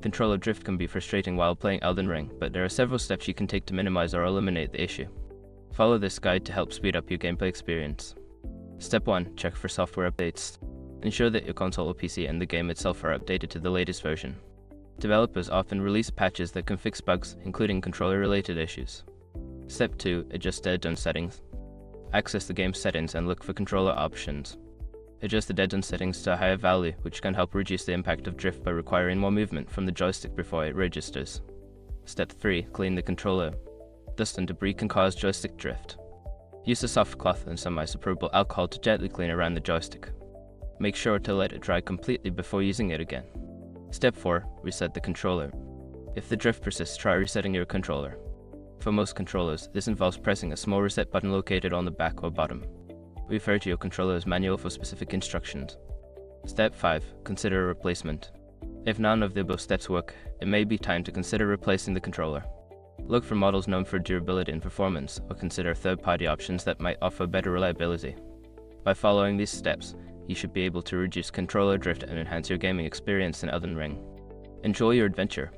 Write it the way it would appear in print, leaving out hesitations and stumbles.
Controller drift can be frustrating while playing Elden Ring, but there are several steps you can take to minimize or eliminate the issue. Follow this guide to help speed up your gameplay experience. Step 1. Check for software updates. Ensure that your console or PC and the game itself are updated to the latest version. Developers often release patches that can fix bugs, including controller-related issues. Step 2. Adjust dead zone settings. Access the game's settings and look for controller options. Adjust the dead zone settings to a higher value, which can help reduce the impact of drift by requiring more movement from the joystick before it registers. Step 3. Clean the controller. Dust and debris can cause joystick drift. Use a soft cloth and some isopropyl alcohol to gently clean around the joystick. Make sure to let it dry completely before using it again. Step 4. Reset the controller. If the drift persists, try resetting your controller. For most controllers, this involves pressing a small reset button located on the back or bottom. Refer to your controller's manual for specific instructions. Step 5. Consider a replacement. If none of the above steps work, it may be time to consider replacing the controller. Look for models known for durability and performance, or consider third-party options that might offer better reliability. By following these steps, you should be able to reduce controller drift and enhance your gaming experience in Elden Ring. Enjoy your adventure!